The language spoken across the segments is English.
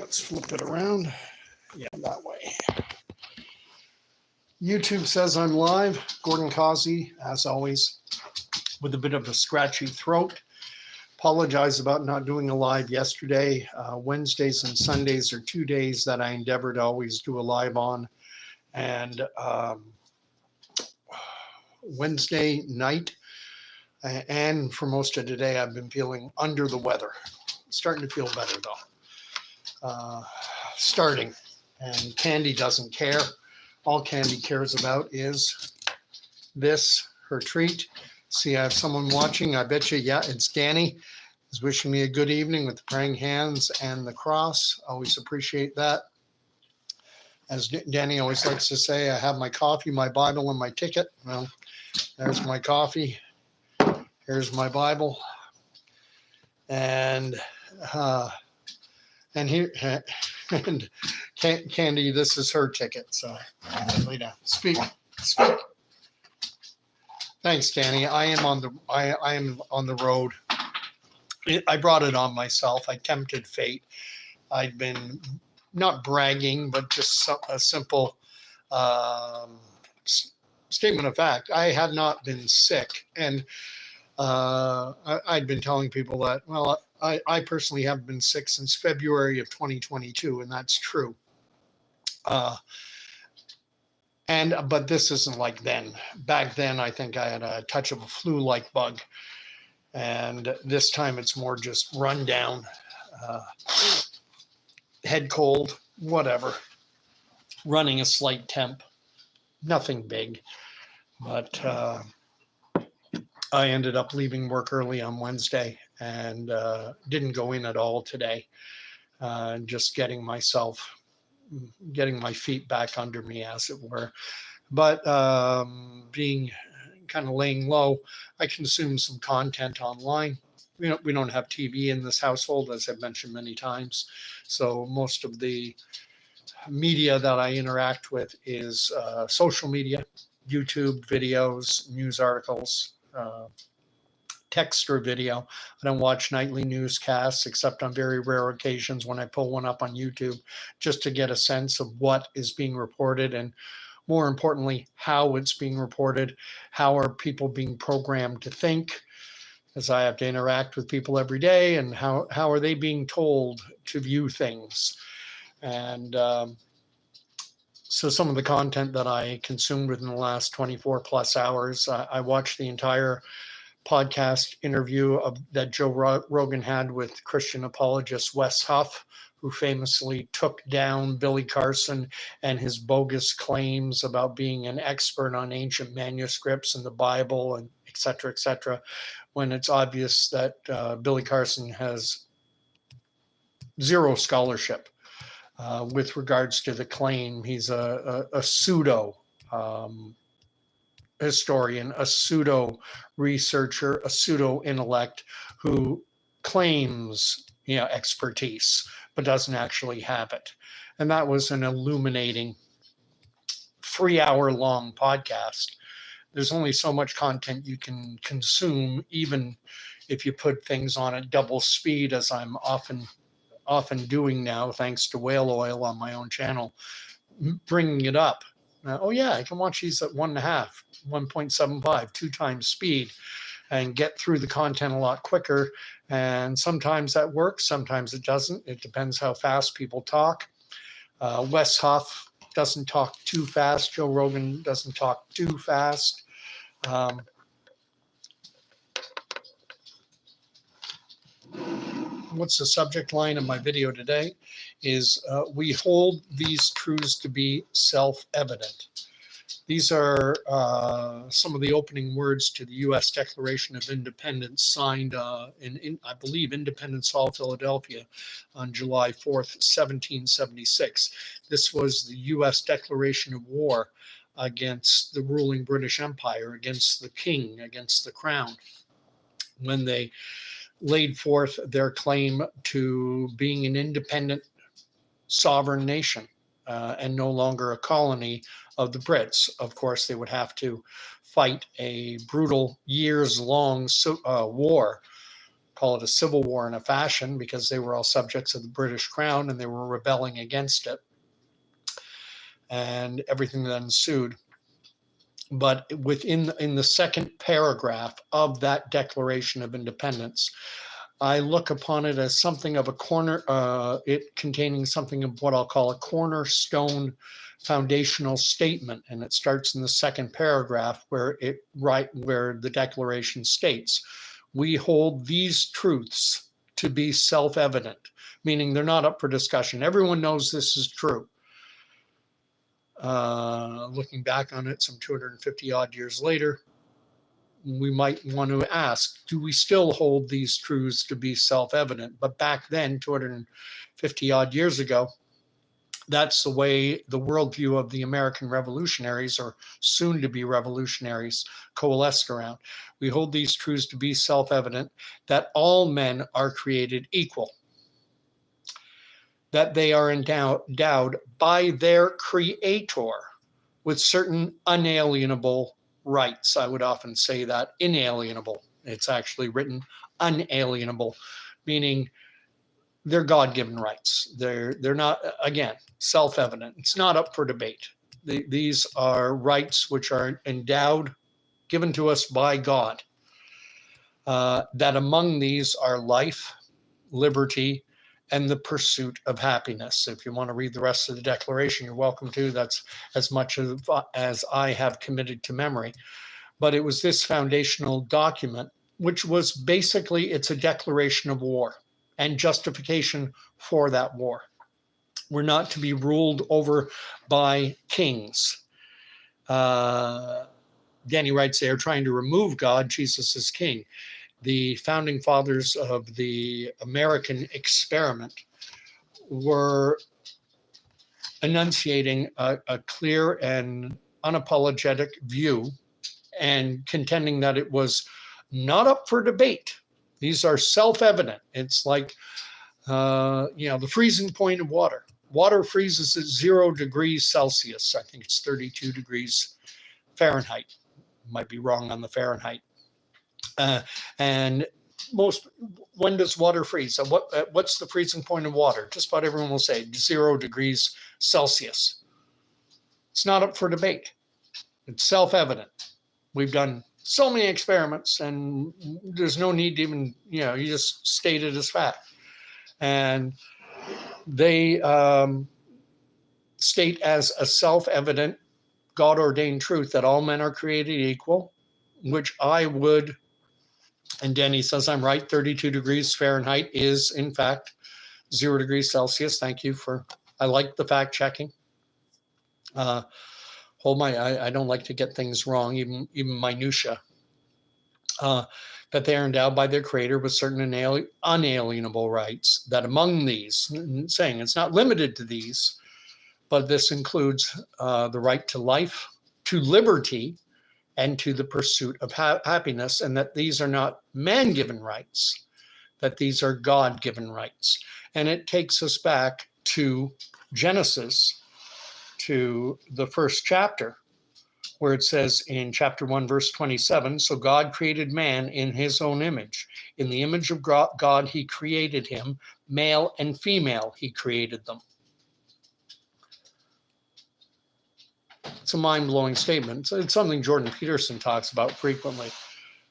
Let's flip it around. Yeah, that way. YouTube says I'm live. Gordon Causey, as always, with a bit of a scratchy throat. Apologize about not doing a live yesterday. Wednesdays and Sundays are 2 days that I endeavor to always do a live on. And Wednesday night and for most of today, I've been feeling under the weather. Starting to feel better though. Starting. And Candy doesn't care. All Candy cares about is this, her treat. See, I have someone watching. I bet you, yeah, it's Danny. Is wishing me a good evening with the praying hands and the cross. Always appreciate that. As Danny always likes to say, I have my coffee, my Bible, and my ticket. Well, there's my coffee. Here's my Bible. And here, and Candy, this is her ticket. So lay down. Speak. Thanks, Danny. I am on the road. I brought it on myself. I tempted fate. I'd been not bragging, but just a simple statement of fact. I had not been sick, and I'd been telling people that, well, I personally haven't been sick since February of 2022, and that's true. But this isn't like then. Back then, I think I had a touch of a flu-like bug. And this time it's more just run down, head cold, whatever. Running a slight temp, nothing big. But I ended up leaving work early on Wednesday and didn't go in at all today. Just getting my feet back under me, as it were. But being kind of laying low, I consume some content online. We don't have TV in this household, as I've mentioned many times. So most of the media that I interact with is social media, YouTube videos, news articles, text or video. I don't watch nightly newscasts except on very rare occasions when I pull one up on YouTube just to get a sense of what is being reported and, more importantly, how it's being reported. How are people being programmed to think, as I have to interact with people every day, and how are they being told to view things? And so some of the content that I consumed within the last 24 plus hours, I watched the entire podcast interview that Joe Rogan had with Christian apologist Wes Huff, who famously took down Billy Carson and his bogus claims about being an expert on ancient manuscripts and the Bible, and et cetera, when it's obvious that Billy Carson has zero scholarship with regards to the claim. He's a pseudo historian, a pseudo researcher, a pseudo intellect who claims expertise but doesn't actually have it. And that was an illuminating 3-hour-long podcast. There's only so much content you can consume, even if you put things on at double speed, as I'm often doing now, thanks to whale oil on my own channel, bringing it up. I can watch these at 1.5, 1.75, 2 times speed, and get through the content a lot quicker. And sometimes that works, sometimes it doesn't. It depends how fast people talk. Wes Huff doesn't talk too fast. Joe Rogan doesn't talk too fast. What's the subject line of my video today is we hold these truths to be self-evident. These are some of the opening words to the U.S. Declaration of Independence, signed in I believe, Independence Hall, Philadelphia, on July 4th, 1776. This was the U.S. declaration of war against the ruling British Empire, against the king, against the crown, when they laid forth their claim to being an independent, sovereign nation and no longer a colony of the Brits. Of course, they would have to fight a brutal years-long war call it a civil war in a fashion, because they were all subjects of the British Crown and they were rebelling against it, and everything that ensued. But in the second paragraph of that Declaration of Independence, I look upon it as something of a it containing something of what I'll call a cornerstone foundational statement. And it starts in the second paragraph where the Declaration states, "We hold these truths to be self-evident," meaning they're not up for discussion. Everyone knows this is true. Looking back on it some 250 odd years later, we might want to ask, do we still hold these truths to be self-evident? But back then, 250 odd years ago, that's the way the worldview of the American revolutionaries, or soon to be revolutionaries, coalesced around. We hold these truths to be self-evident, that all men are created equal, that they are endowed by their creator with certain unalienable rights. I would often say that inalienable. It's actually written unalienable, meaning they're God-given rights. They're not, again, self-evident. It's not up for debate. These are rights which are endowed, given to us by God. That among these are life, liberty, and the pursuit of happiness. If you want to read the rest of the Declaration, you're welcome to. That's as much as I have committed to memory. But it was this foundational document, which was basically, it's a declaration of war and justification for that war. We're not to be ruled over by kings. Danny writes, they are trying to remove God. Jesus is king. The founding fathers of the American experiment were enunciating a clear and unapologetic view and contending that it was not up for debate. These are self-evident. It's like, the freezing point of water. Water freezes at 0 degrees Celsius. I think it's 32 degrees Fahrenheit. Might be wrong on the Fahrenheit. And when does water freeze? So what's the freezing point of water? Just about everyone will say 0 degrees Celsius. It's not up for debate. It's self-evident. We've done so many experiments, and there's no need to even, you just state it as fact. And they state as a self-evident, God-ordained truth that all men are created equal, which I would, and Denny says I'm right, 32 degrees Fahrenheit is in fact 0 degrees Celsius. Thank you I like the fact checking. I don't like to get things wrong, even minutia. That they are endowed by their creator with certain unalienable rights, that among these, saying it's not limited to these, but this includes the right to life, to liberty, and to the pursuit of happiness, and that these are not man-given rights, that these are God-given rights. And it takes us back to Genesis, to the first chapter, where it says in chapter 1, verse 27, so God created man in his own image. In the image of God, he created him, male and female, he created them. It's a mind-blowing statement. It's something Jordan Peterson talks about frequently.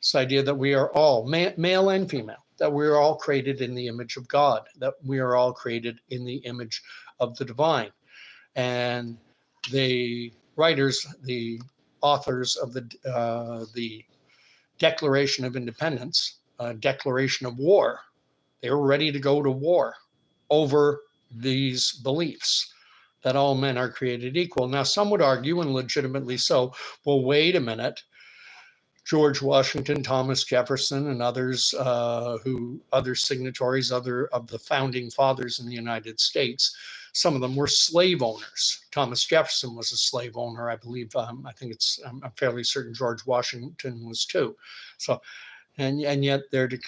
This idea that we are all, male and female, that we are all created in the image of God, that we are all created in the image of the divine. And the writers, the authors of the Declaration of Independence, declaration of war, they were ready to go to war over these beliefs that all men are created equal. Now, some would argue, and legitimately so, well, wait a minute. George Washington, Thomas Jefferson, and others, other signatories, other of the founding fathers in the United States, some of them were slave owners. Thomas Jefferson was a slave owner, I believe. I'm fairly certain George Washington was too. So, and yet and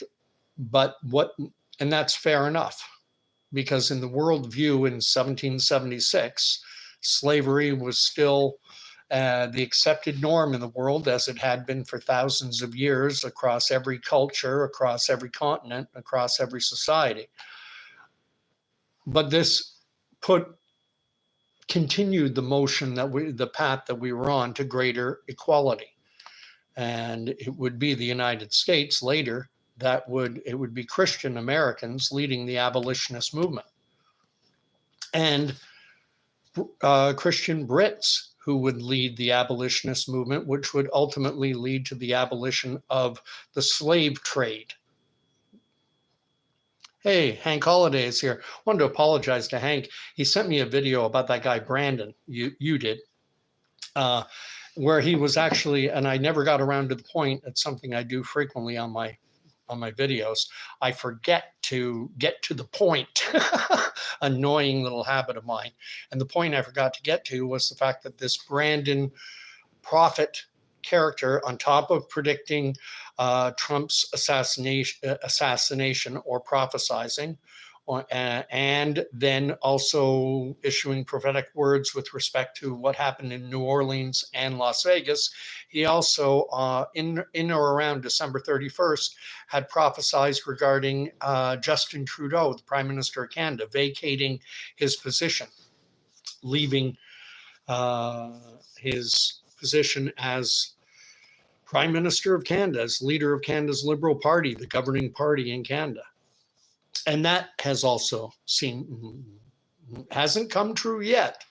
that's fair enough, because in the worldview in 1776, slavery was still the accepted norm in the world, as it had been for thousands of years across every culture, across every continent, across every society. But this continued the motion the path that we were on to greater equality. And it would be the United States later it would be Christian Americans leading the abolitionist movement. And Christian Brits who would lead the abolitionist movement, which would ultimately lead to the abolition of the slave trade. Hey, Hank Holiday is here. I wanted to apologize to Hank. He sent me a video about that guy, Brandon. You did. Where he was actually, and I never got around to the point, it's something I do frequently on my videos. I forget to get to the point, annoying little habit of mine. And the point I forgot to get to was the fact that this Brandon prophet character, on top of predicting Trump's assassination or prophesizing, and then also issuing prophetic words with respect to what happened in New Orleans and Las Vegas. He also, in or around December 31st, had prophesied regarding Justin Trudeau, the Prime Minister of Canada, vacating his position, leaving his position as Prime Minister of Canada, as leader of Canada's Liberal Party, the governing party in Canada. And that has also hasn't come true yet.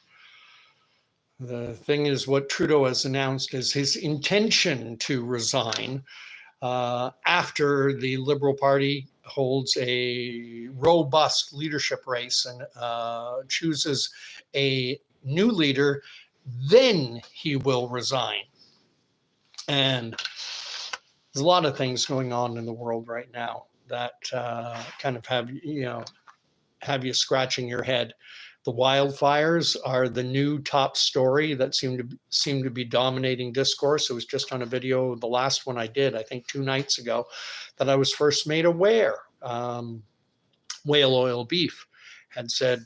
The thing is, what Trudeau has announced is his intention to resign after the Liberal Party holds a robust leadership race and chooses a new leader, then he will resign. And there's a lot of things going on in the world right now that kind of have you scratching your head. The wildfires are the new top story that seem to be dominating discourse. It was just on a video, the last one I did, I think 2 nights ago, that I was first made aware. Whale Oil Beef had said,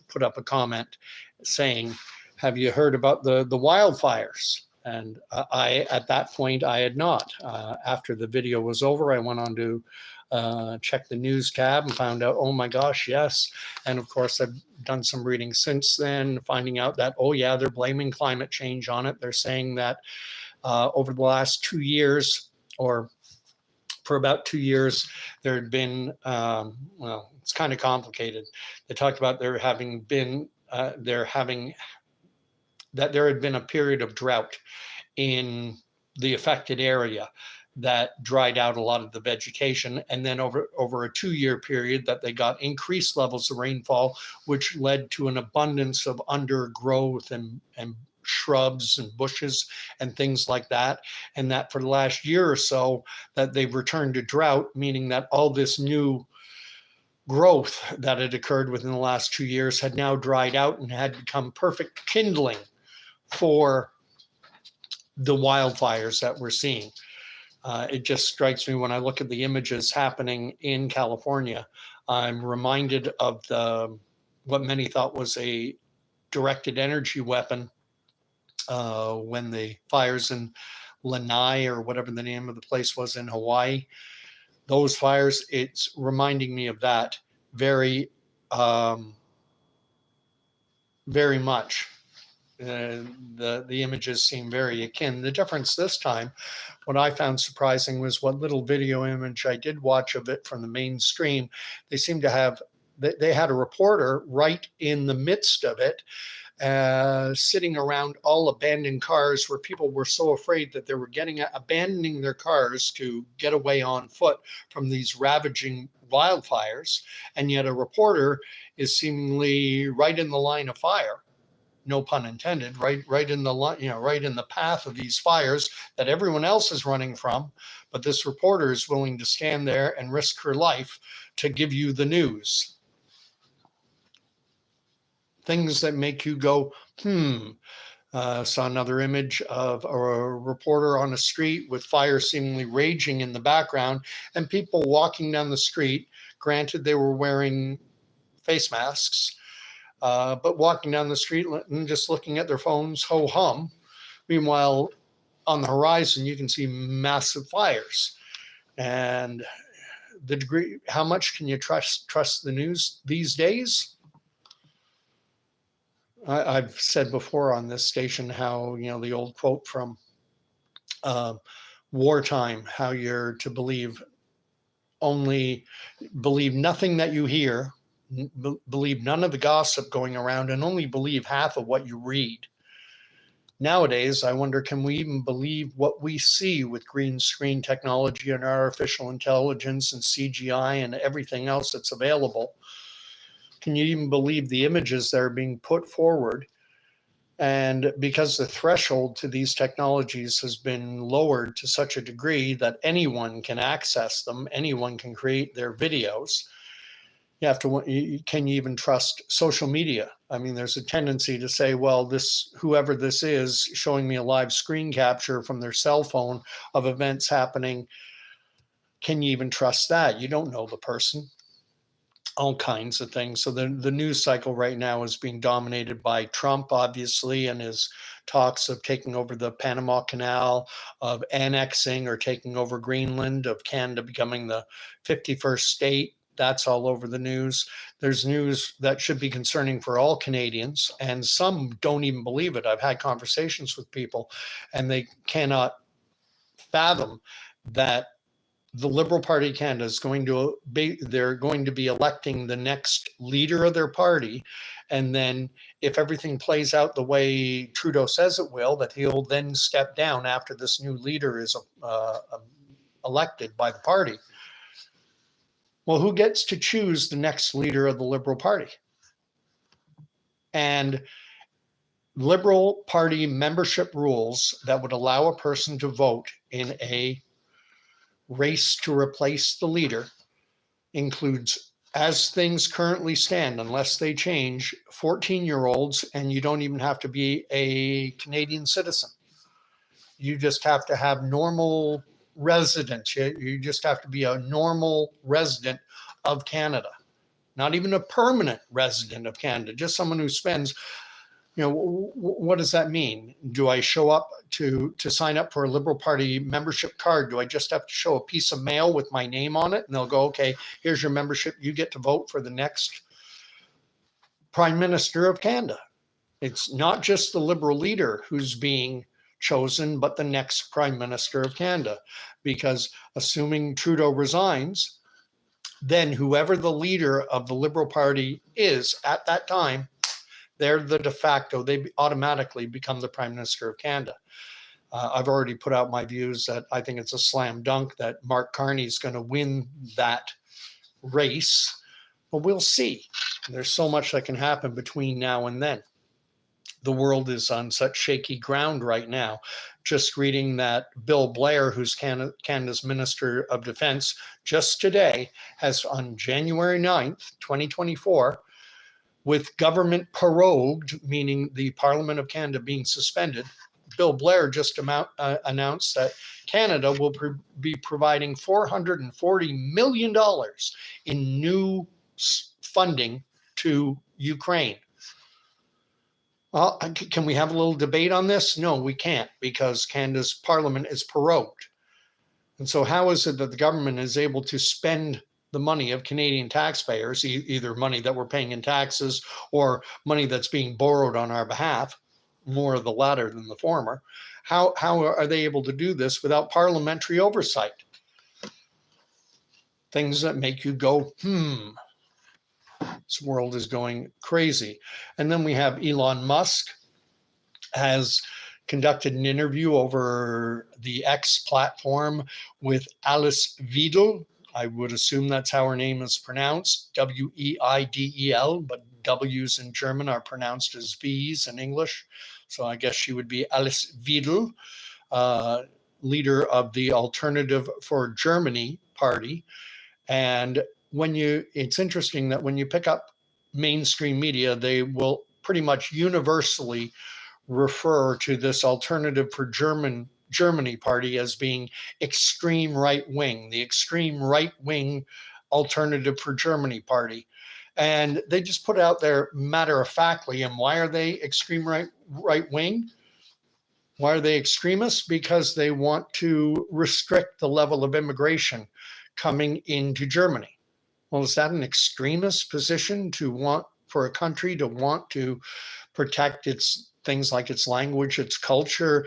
put up a comment saying, "Have you heard about the wildfires?" And at that point, I had not. After the video was over, I went on to check the news tab and found out, oh my gosh, yes. And of course, I've done some reading since then, finding out that, oh yeah, they're blaming climate change on it. They're saying that over the last 2 years, or for about 2 years, there had been, well, it's kind of complicated. They talked about there had been a period of drought in the affected area that dried out a lot of the vegetation, and then over a 2-year period that they got increased levels of rainfall, which led to an abundance of undergrowth and shrubs and bushes and things like that. And that for the last year or so that they've returned to drought, meaning that all this new growth that had occurred within the last 2 years had now dried out and had become perfect kindling for the wildfires that we're seeing. It just strikes me when I look at the images happening in California, I'm reminded of what many thought was a directed energy weapon when the fires in Lanai, or whatever the name of the place was in Hawaii, those fires, it's reminding me of that very, very much. The images seem very akin. The difference this time, what I found surprising, was what little video image I did watch of it from the mainstream. They seem to have, they had a reporter right in the midst of it, sitting around all abandoned cars where people were so afraid that they were abandoning their cars to get away on foot from these ravaging wildfires. And yet a reporter is seemingly right in the line of fire. No pun intended, right in the right in the path of these fires that everyone else is running from, but this reporter is willing to stand there and risk her life to give you the news. Things that make you go, Saw another image of a reporter on a street with fire seemingly raging in the background and people walking down the street. Granted, they were wearing face masks. but walking down the street and just looking at their phones, ho hum. Meanwhile, on the horizon, you can see massive fires. And the degree, how much can you trust the news these days? I've said before on this station how, the old quote from wartime, how you're to believe nothing that you hear, believe none of the gossip going around, and only believe half of what you read. Nowadays, I wonder, can we even believe what we see with green screen technology and artificial intelligence and CGI and everything else that's available? Can you even believe the images that are being put forward? And because the threshold to these technologies has been lowered to such a degree that anyone can access them, anyone can create their videos, you have to, can you even trust social media? I mean, there's a tendency to say, well, whoever this is showing me a live screen capture from their cell phone of events happening, can you even trust that? You don't know the person. All kinds of things. So the news cycle right now is being dominated by Trump, obviously, and his talks of taking over the Panama Canal, of annexing or taking over Greenland, of Canada becoming the 51st state. That's all over the news. There's news that should be concerning for all Canadians, and some don't even believe it. I've had conversations with people, and they cannot fathom that the Liberal Party of Canada is they're going to be electing the next leader of their party. And then if everything plays out the way Trudeau says it will, that he'll then step down after this new leader is elected by the party. Well, who gets to choose the next leader of the Liberal Party? And Liberal Party membership rules that would allow a person to vote in a race to replace the leader includes, as things currently stand, unless they change, 14-year-olds, and you don't even have to be a Canadian citizen. You just have to have normal residence. You just have to be a normal resident of Canada, not even a permanent resident of Canada, just someone who spends, what does that mean? Do I show up to sign up for a Liberal Party membership card? Do I just have to show a piece of mail with my name on it? And they'll go, okay, here's your membership. You get to vote for the next Prime Minister of Canada. It's not just the Liberal leader who's being chosen, but the next Prime Minister of Canada. Because assuming Trudeau resigns, then whoever the leader of the Liberal Party is at that time, they're the de facto, they automatically become the Prime Minister of Canada. I've already put out my views that I think it's a slam dunk that Mark Carney is going to win that race, but we'll see. There's so much that can happen between now and then. The world is on such shaky ground right now. Just reading that Bill Blair, who's Canada's Minister of Defense, just today has on January 9th, 2024, with government prorogued, meaning the Parliament of Canada being suspended, Bill Blair just announced that Canada will be providing $440 million in new funding to Ukraine. Well, can we have a little debate on this? No, we can't, because Canada's Parliament is prorogued. And so how is it that the government is able to spend the money of Canadian taxpayers, either money that we're paying in taxes or money that's being borrowed on our behalf, more of the latter than the former? How are they able to do this without parliamentary oversight? Things that make you go, this world is going crazy. And then we have Elon Musk has conducted an interview over the X platform with Alice Weidel. I would assume that's how her name is pronounced, Weidel, but W's in German are pronounced as V's in English. So I guess she would be Alice Weidel, leader of the Alternative for Germany party. And it's interesting that when you pick up mainstream media, they will pretty much universally refer to this Alternative for Germany party as being extreme right wing, the extreme right wing Alternative for Germany party. And they just put it out there matter-of-factly. And why are they extreme right wing? Why are they extremists? Because they want to restrict the level of immigration coming into Germany. Well, is that an extremist position to want for a country to want to protect its things like its language, its culture?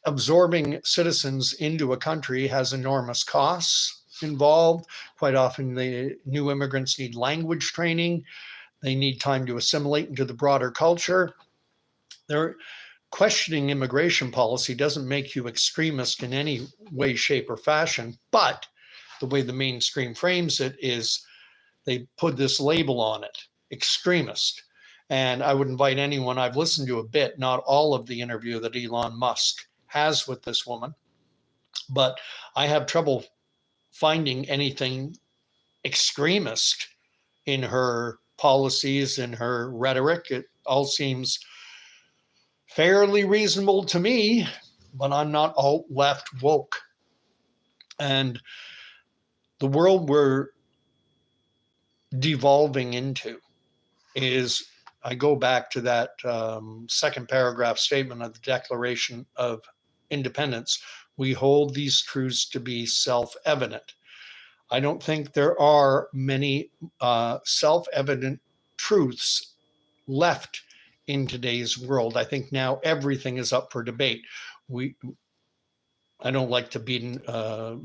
Absorbing citizens into a country has enormous costs involved. Quite often, the new immigrants need language training. They need time to assimilate into the broader culture. They're questioning immigration policy doesn't make you extremist in any way, shape, or fashion, but the way the mainstream frames it is they put this label on it, extremist. And I would invite anyone, I've listened to a bit, not all of the interview that Elon Musk has with this woman, but I have trouble finding anything extremist in her policies, in her rhetoric. It all seems fairly reasonable to me, but I'm not alt left woke. And the world we're devolving into is, I go back to that second paragraph statement of the Declaration of Independence. We hold these truths to be self-evident. I don't think there are many self-evident truths left in today's world. I think now everything is up for debate. I don't like to beat a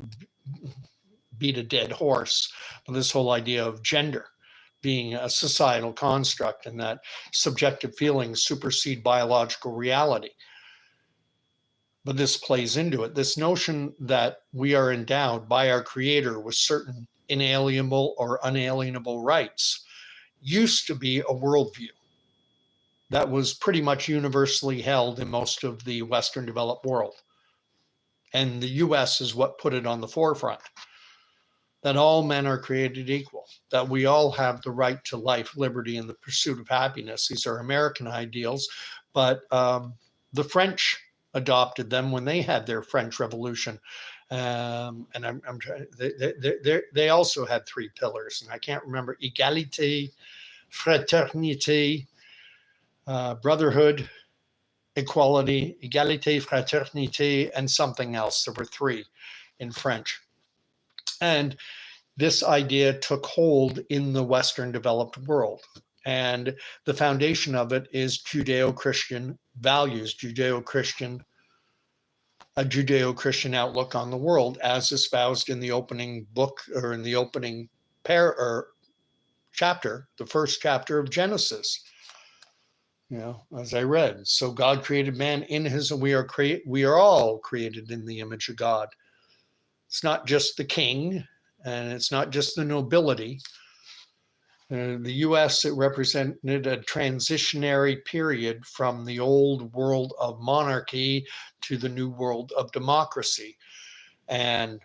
dead horse, but this whole idea of gender being a societal construct and that subjective feelings supersede biological reality. But this plays into it. This notion that we are endowed by our Creator with certain inalienable or unalienable rights used to be a worldview that was pretty much universally held in most of the Western developed world. And the US is what put it on the forefront. That all men are created equal, that we all have the right to life, liberty, and the pursuit of happiness. These are American ideals, but the French adopted them when they had their French Revolution. And I'm trying, they also had three pillars, and I can't remember: égalité, fraternité, brotherhood, equality, égalité, fraternité, and something else. There were three in French. And this idea took hold in the Western developed world. And the foundation of it is Judeo-Christian values, a Judeo-Christian outlook on the world, as espoused in the opening book, or in the opening chapter, the first chapter of Genesis. You know, as I read, so God created man in his, and we are all created in the image of God. It's not just the king, and it's not just the nobility. The US, it represented a transitionary period from the old world of monarchy to the new world of democracy. And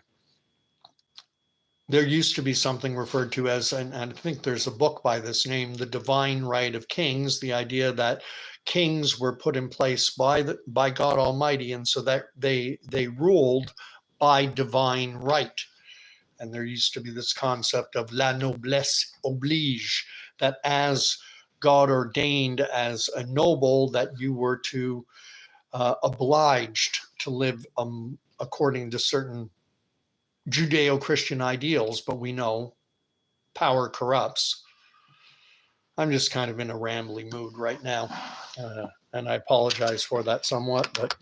there used to be something referred to as, and I think there's a book by this name, The Divine Right of Kings, the idea that kings were put in place by God Almighty, and so that they ruled by divine right. And there used to be this concept of la noblesse oblige, that as God ordained as a noble, that you were to obliged to live according to certain Judeo-Christian ideals, but we know power corrupts. I'm just kind of in a rambling mood right now, and I apologize for that somewhat, but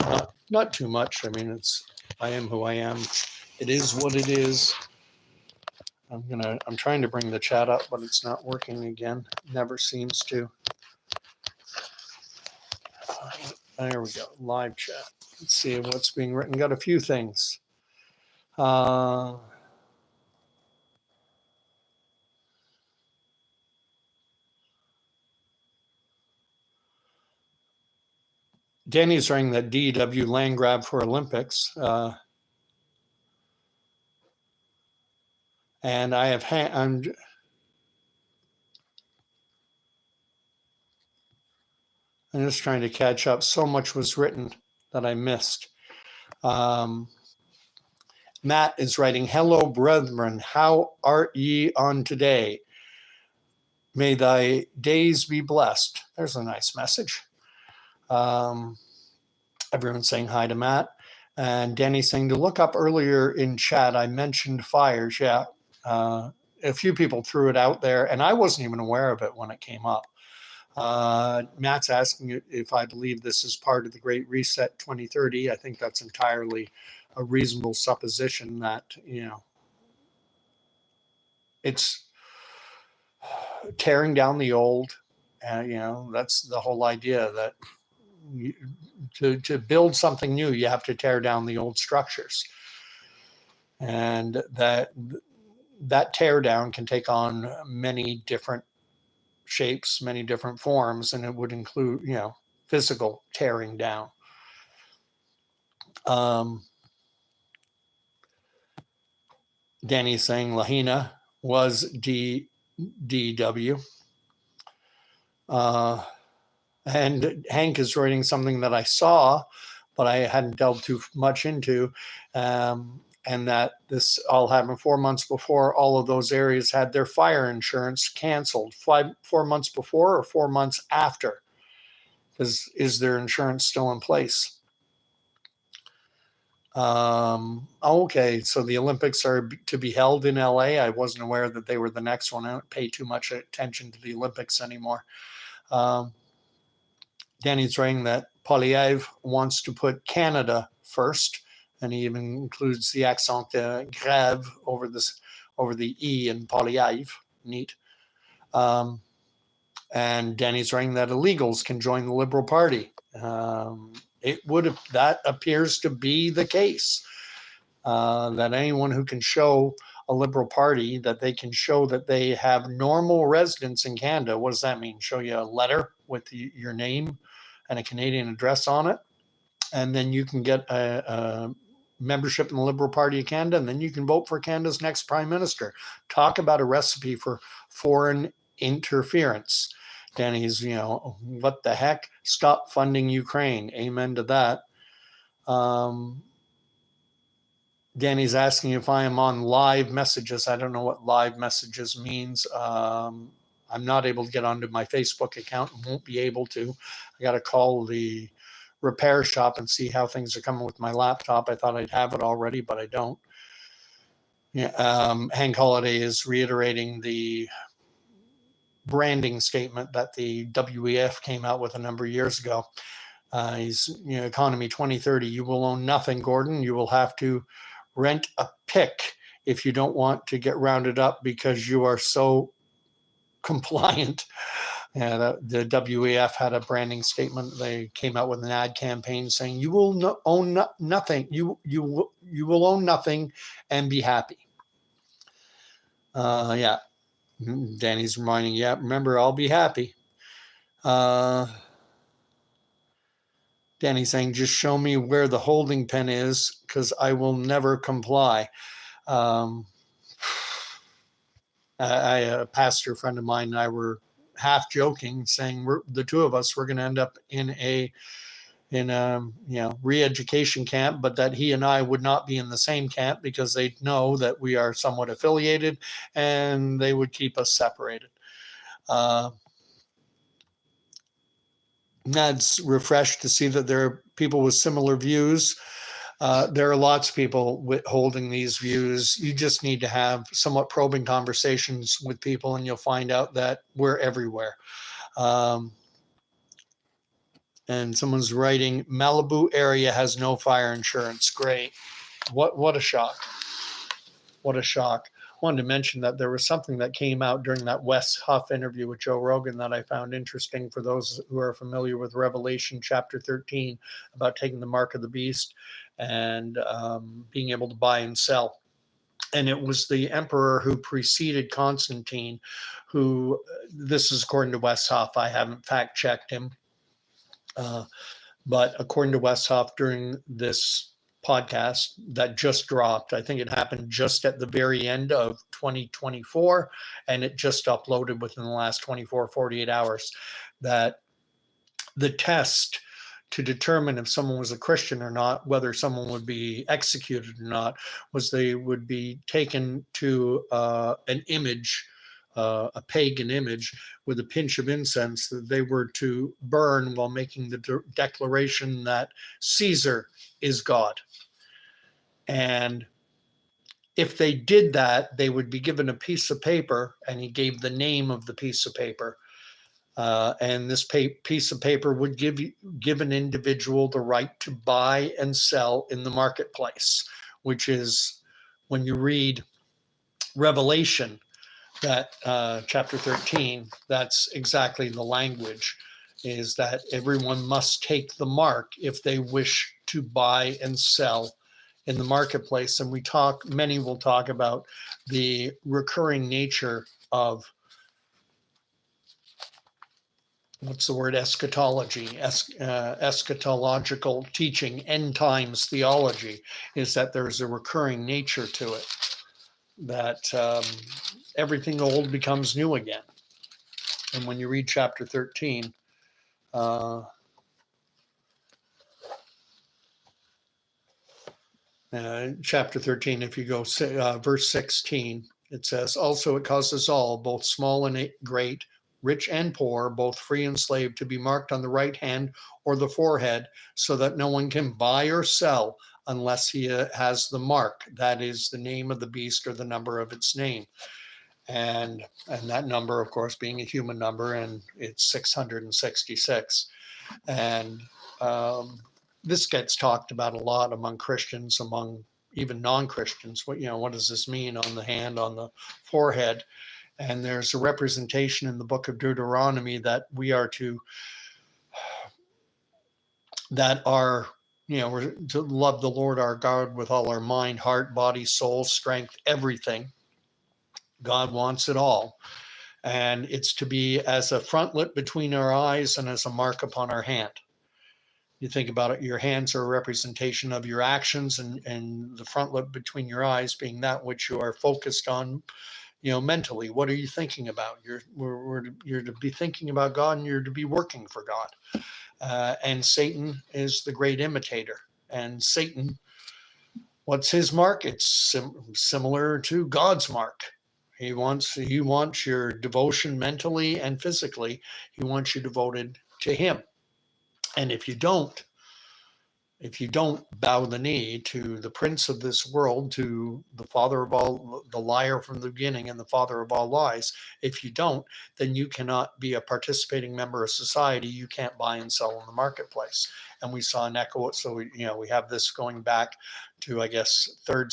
not too much. I mean, I am who I am. It is what it is. I'm trying to bring the chat up, but it's not working again. It never seems to. There we go. Live chat. Let's see what's being written. Got a few things. Danny's writing that DW land grab for Olympics. And I have I'm just trying to catch up. So much was written that I missed. Matt is writing, hello, brethren, how art ye on today? May thy days be blessed. There's a nice message. Everyone's saying hi to Matt. And Danny's saying to look up earlier in chat, I mentioned fires. Yeah, a few people threw it out there, and I wasn't even aware of it when it came up. Matt's asking if I believe this is part of the Great Reset 2030. I think that's entirely a reasonable supposition that, it's tearing down the old. That's the whole idea, that to build something new, you have to tear down the old structures. And that tear down can take on many different shapes, many different forms, and it would include, physical tearing down. Danny's saying Lahaina was DW. And Hank is writing something that I saw, but I hadn't delved too much into, and that this all happened 4 months before all of those areas had their fire insurance canceled. 4 months before or 4 months after? Is their insurance still in place? Okay, so the Olympics are to be held in LA. I wasn't aware that they were the next one. I don't pay too much attention to the Olympics anymore. Danny's writing that Poilievre wants to put Canada first, and he even includes the accent grave over the E in Poilievre. Neat. And Danny's writing that illegals can join the Liberal Party. That appears to be the case. That anyone who can show a Liberal Party, that they can show that they have normal residence in Canada. What does that mean? Show you a letter with your name and a Canadian address on it, and then you can get a membership in the Liberal Party of Canada, and then you can vote for Canada's next Prime Minister. Talk about a recipe for foreign interference. Danny's, what the heck? Stop funding Ukraine. Amen to that. Danny's asking if I am on live messages. I don't know what live messages means. I'm not able to get onto my Facebook account and won't be able to. I got to call the repair shop and see how things are coming with my laptop. I thought I'd have it already, but I don't. Yeah, Hank Holiday is reiterating the branding statement that the WEF came out with a number of years ago. He's, Economy 2030. You will own nothing, Gordon. You will have to rent a pick if you don't want to get rounded up because you are so compliant. The WEF had a branding statement. They came out with an ad campaign saying, you will own nothing. You will own nothing and be happy. Yeah. Danny's reminding, remember, I'll be happy. Danny's saying, just show me where the holding pen is because I will never comply. A pastor friend of mine and I were half joking, saying the two of us were going to end up in a re-education camp, but that he and I would not be in the same camp because they'd know that we are somewhat affiliated and they would keep us separated. That's refreshed to see that there are people with similar views. There are lots of people holding these views. You just need to have somewhat probing conversations with people and you'll find out that we're everywhere. And someone's writing, Malibu area has no fire insurance. Great. What a shock. What a shock. I wanted to mention that there was something that came out during that Wes Huff interview with Joe Rogan that I found interesting for those who are familiar with Revelation chapter 13 about taking the mark of the beast and being able to buy and sell. And it was the emperor who preceded Constantine, who, this is according to Wes Huff, I haven't fact checked him, but according to Wes Huff, during this podcast that just dropped, I think it happened just at the very end of 2024, and it just uploaded within the last 24, 48 hours, that the test to determine if someone was a Christian or not, whether someone would be executed or not, was they would be taken to an image, a pagan image, with a pinch of incense that they were to burn while making the declaration that Caesar is God. And if they did that, they would be given a piece of paper, and he gave the name of the piece of paper. And this piece of paper would give an individual the right to buy and sell in the marketplace, which is, when you read Revelation, that chapter 13, that's exactly the language, is that everyone must take the mark if they wish to buy and sell in the marketplace. And many will talk about the recurring nature of, what's the word, eschatology, eschatological teaching, end times theology, is that there's a recurring nature to it, that everything old becomes new again. And when you read chapter 13, chapter 13, if you go verse 16, it says, also it causes all, both small and great, rich and poor, both free and slave, to be marked on the right hand or the forehead, so that no one can buy or sell unless he has the mark, that is the name of the beast or the number of its name. And that number, of course, being a human number, and it's 666. And this gets talked about a lot among Christians, among even non-Christians. What does this mean on the hand, on the forehead? And there's a representation in the book of Deuteronomy that we are to, we're to love the Lord our God with all our mind, heart, body, soul, strength, everything. God wants it all. And it's to be as a frontlet between our eyes and as a mark upon our hand. You think about it, your hands are a representation of your actions, and the frontlet between your eyes being that which you are focused on, mentally. What are you thinking about? You're to be thinking about God, and you're to be working for God. And Satan is the great imitator. And Satan, what's his mark? It's similar to God's mark. He wants your devotion mentally and physically. He wants you devoted to him. And if you don't bow the knee to the prince of this world, to the father of all, the liar from the beginning and the father of all lies, if you don't, then you cannot be a participating member of society. You can't buy and sell in the marketplace. And we saw an echo. So we have this going back to, I guess, 3rd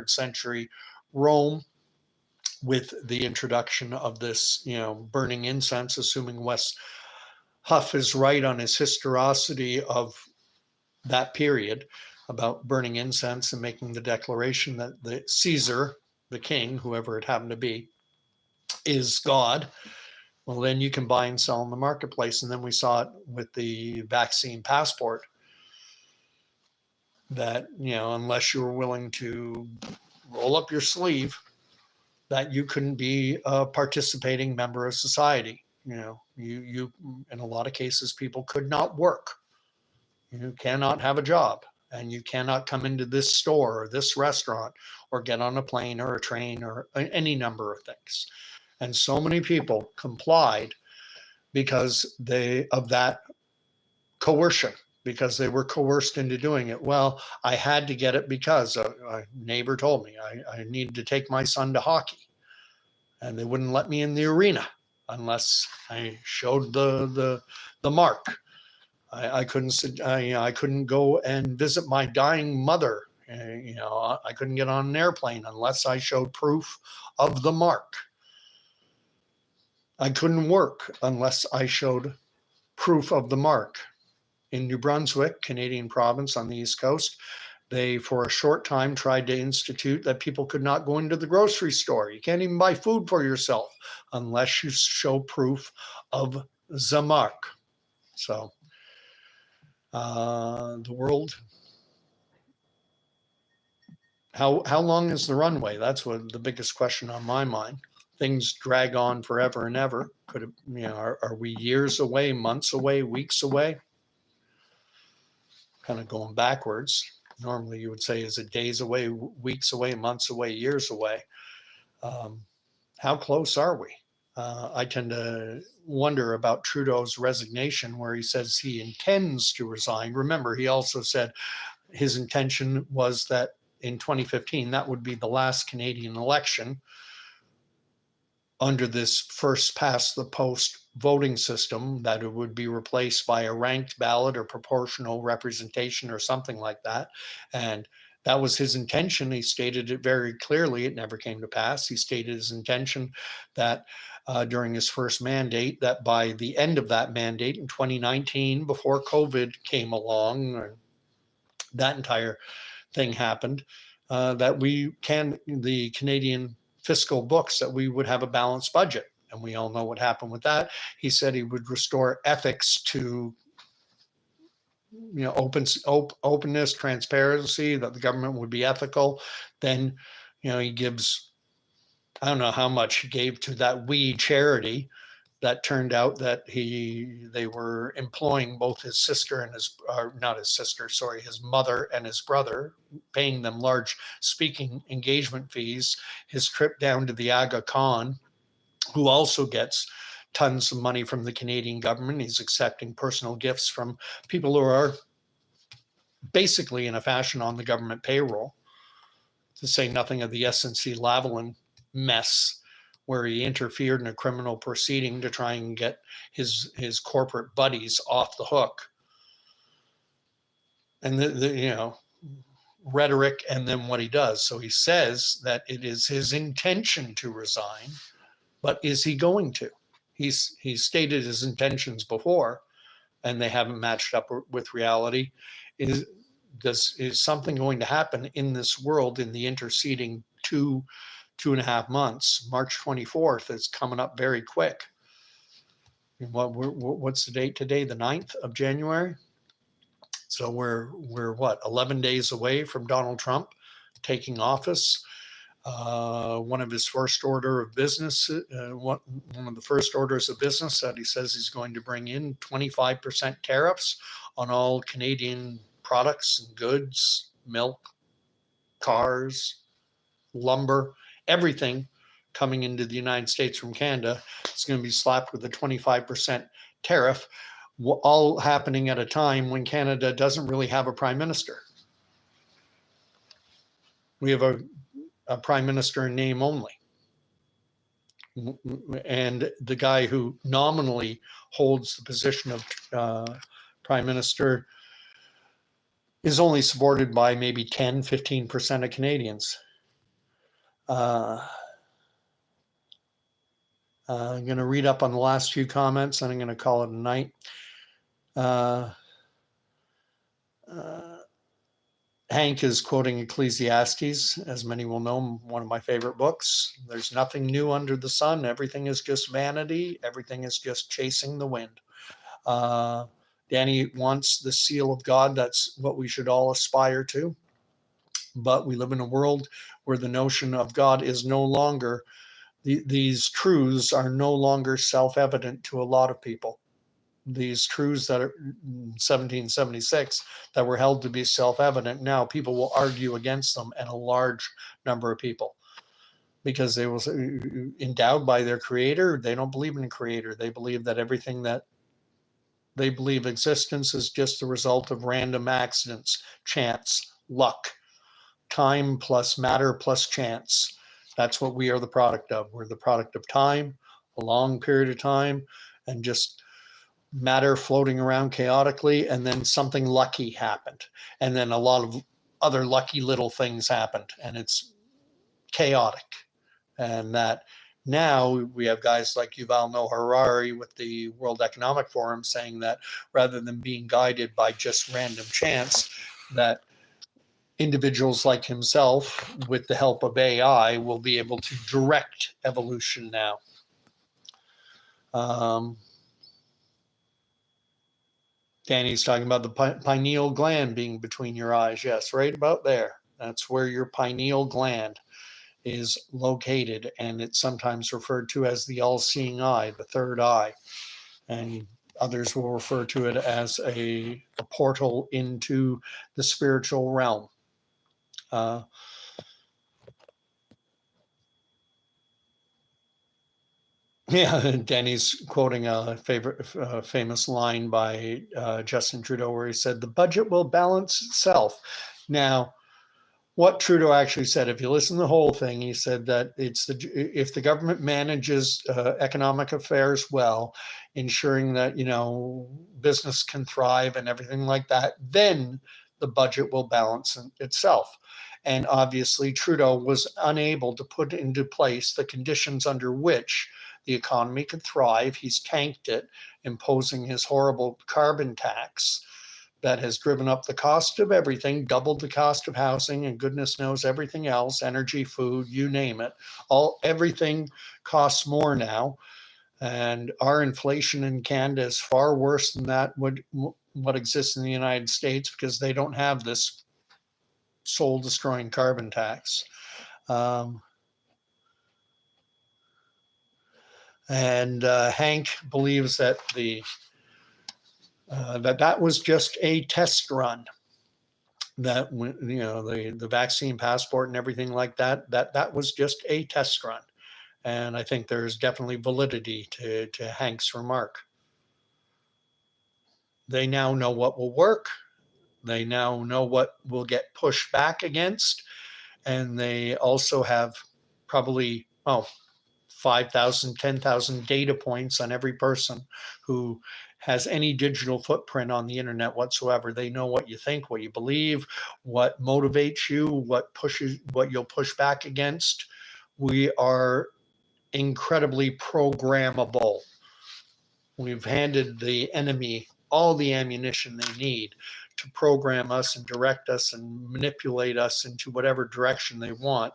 century Rome, with the introduction of this, burning incense, assuming Wes Huff is right on his historicity of that period about burning incense and making the declaration that the Caesar, the king, whoever it happened to be, is God. Well, then you can buy and sell in the marketplace. And then we saw it with the vaccine passport, that, unless you were willing to roll up your sleeve, that you couldn't be a participating member of society. You in a lot of cases, people could not work. You cannot have a job, and you cannot come into this store or this restaurant or get on a plane or a train or any number of things. And so many people complied because of that coercion, because they were coerced into doing it. Well, I had to get it because a neighbor told me I needed to take my son to hockey, and they wouldn't let me in the arena unless I showed the mark. I couldn't go and visit my dying mother. I couldn't get on an airplane unless I showed proof of the mark. I couldn't work unless I showed proof of the mark. In New Brunswick, Canadian province on the East Coast, they, for a short time, tried to institute that people could not go into the grocery store. You can't even buy food for yourself unless you show proof of the mark. So the world, how long is the runway? That's what the biggest question on my mind. Things drag on forever and ever. Are we years away, months away, weeks away? kind of going backwards. Normally you would say, is it days away, weeks away, months away, years away? How close are we? I tend to wonder about Trudeau's resignation, where he says he intends to resign. Remember, he also said his intention was that in 2015, that would be the last Canadian election under this first past the post voting system, that it would be replaced by a ranked ballot or proportional representation or something like that. And that was his intention. He stated it very clearly. It never came to pass. He stated his intention that during his first mandate, that by the end of that mandate in 2019, before COVID came along, that entire thing happened, that the Canadian fiscal books, that we would have a balanced budget. And we all know what happened with that. He said he would restore ethics to, openness, transparency, that the government would be ethical. Then, he gives, I don't know how much he gave to that WE charity. That turned out that they were employing both his sister and his mother and his brother, paying them large speaking engagement fees. His trip down to the Aga Khan, who also gets tons of money from the Canadian government. He's accepting personal gifts from people who are basically in a fashion on the government payroll, to say nothing of the SNC-Lavalin mess, where he interfered in a criminal proceeding to try and get his corporate buddies off the hook. And the rhetoric, and then what he does. So he says that it is his intention to resign, but is he going to? He's stated his intentions before, and they haven't matched up with reality. Is something going to happen in this world in the interceding 2.5 months? March 24th is coming up very quick. What's the date today? The 9th of January. So we're what, 11 days away from Donald Trump taking office. One of his first order of business, one of the first orders of business, that he says he's going to bring in 25% tariffs on all Canadian products and goods, milk, cars, lumber, everything coming into the United States from Canada. It's going to be slapped with a 25% tariff, all happening at a time when Canada doesn't really have a prime minister. We have a prime minister in name only. And the guy who nominally holds the position of prime minister is only supported by maybe 10, 15% of Canadians. I'm going to read up on the last few comments, and I'm going to call it a night. Hank is quoting Ecclesiastes, as many will know, one of my favorite books. There's nothing new under the sun. Everything is just vanity. Everything is just chasing the wind. Danny wants the seal of God. That's what we should all aspire to. But we live in a world where the notion of God is no longer, these truths are no longer self-evident to a lot of people. These truths that are 1776 that were held to be self-evident, now people will argue against them, and a large number of people, because they will, endowed by their creator, they don't believe in a creator. They believe that everything that they believe existence is just the result of random accidents, chance, luck, time plus matter plus chance. That's what we are the product of. We're the product of time, a long period of time, and just matter floating around chaotically, and then something lucky happened, and then a lot of other lucky little things happened, and it's chaotic. And that now we have guys like Yuval Noah Harari with the World Economic Forum saying that rather than being guided by just random chance, that individuals like himself, with the help of AI, will be able to direct evolution now. Danny's talking about the pineal gland being between your eyes. Yes, right about there. That's where your pineal gland is located, and it's sometimes referred to as the all-seeing eye, the third eye. And Others will refer to it as a portal into the spiritual realm. Yeah, Danny's quoting a famous line by Justin Trudeau, where he said, "The budget will balance itself." Now, what Trudeau actually said, if you listen to the whole thing, he said that if the government manages economic affairs well, ensuring that business can thrive and everything like that, then the budget will balance itself. And obviously, Trudeau was unable to put into place the conditions under which the economy could thrive. He's tanked it, imposing his horrible carbon tax that has driven up the cost of everything, doubled the cost of housing, and goodness knows everything else, energy, food, you name it. Everything costs more now. And our inflation in Canada is far worse than what exists in the United States, because they don't have this soul-destroying carbon tax. Hank believes that that was just a test run. That the vaccine passport and everything like that was just a test run. And I think there's definitely validity to Hank's remark. They now know what will work. They now know what will get pushed back against. And they also have probably 5,000, 10,000 data points on every person who has any digital footprint on the internet whatsoever. They know what you think, what you believe, what motivates you, what you'll push back against. We are incredibly programmable. We've handed the enemy all the ammunition they need to program us and direct us and manipulate us into whatever direction they want.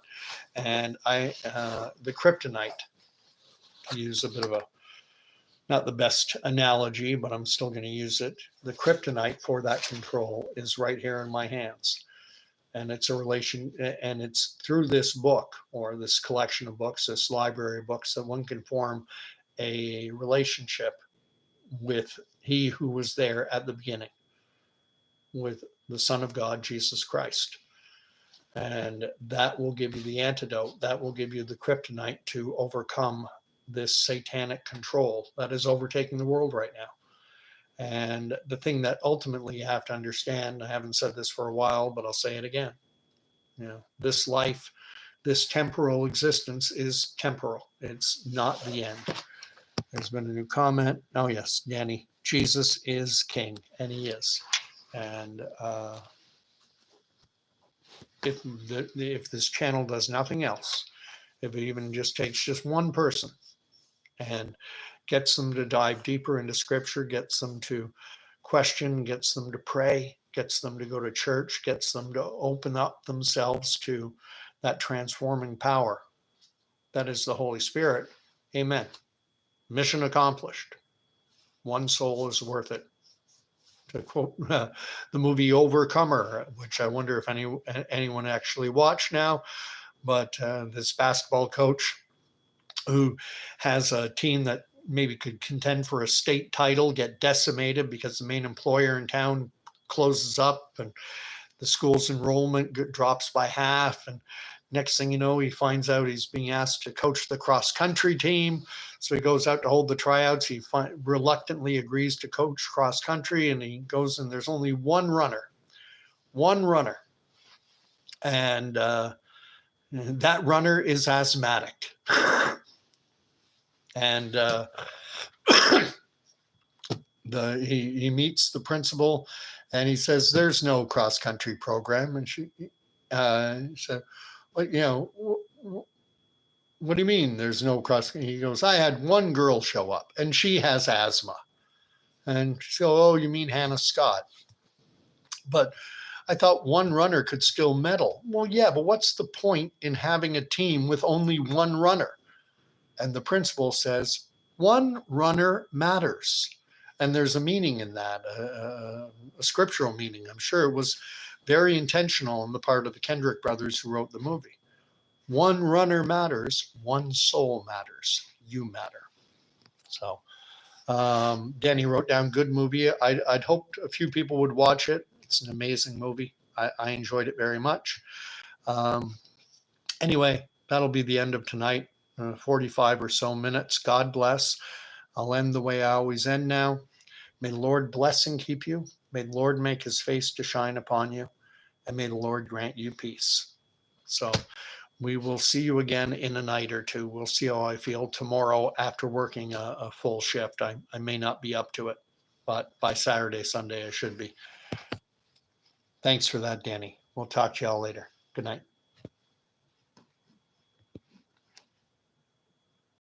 And the kryptonite, to use a bit of not the best analogy, but I'm still going to use it. The kryptonite for that control is right here in my hands. And it's and it's through this book, or this collection of books, this library of books, that one can form a relationship with He who was there at the beginning, with the Son of God, Jesus Christ. And that will give you the antidote. That will give you the kryptonite to overcome this satanic control that is overtaking the world right now. And the thing that ultimately you have to understand, I haven't said this for a while, but I'll say it again. This life, this temporal existence is temporal. It's not the end. There's been a new comment. Oh yes, Danny, Jesus is King, and He is. And if this channel does nothing else, if it even just takes just one person and gets them to dive deeper into Scripture, gets them to question, gets them to pray, gets them to go to church, gets them to open up themselves to that transforming power that is the Holy Spirit, amen. Mission accomplished. One soul is worth it. To quote the movie Overcomer, which I wonder if anyone actually watched now, but this basketball coach who has a team that maybe could contend for a state title get decimated because the main employer in town closes up and the school's enrollment drops by half. And next thing you know, he finds out he's being asked to coach the cross country team. So he goes out to hold the tryouts. He reluctantly agrees to coach cross country, and he goes, and there's only one runner. And that runner is asthmatic. And he meets the principal, and he says, "There's no cross country program." And she said, "Well, what do you mean there's no cross?" He goes, "I had one girl show up, and she has asthma." And she goes, "Oh, you mean Hannah Scott?" But I thought one runner could still medal. Well, yeah, but what's the point in having a team with only one runner? And the principal says, one runner matters. And there's a meaning in that, a scriptural meaning. I'm sure it was very intentional on the part of the Kendrick brothers who wrote the movie. One runner matters, one soul matters, you matter. So Danny wrote down good movie. I'd hoped a few people would watch it. It's an amazing movie. I enjoyed it very much. Anyway, that'll be the end of tonight. 45 or so minutes. God bless. I'll end the way I always end now. May the Lord bless and keep you. May the Lord make his face to shine upon you. And may the Lord grant you peace. So we will see you again in a night or two. We'll see how I feel tomorrow after working a full shift. I may not be up to it, but by Saturday, Sunday, I should be. Thanks for that, Danny. We'll talk to y'all later. Good night.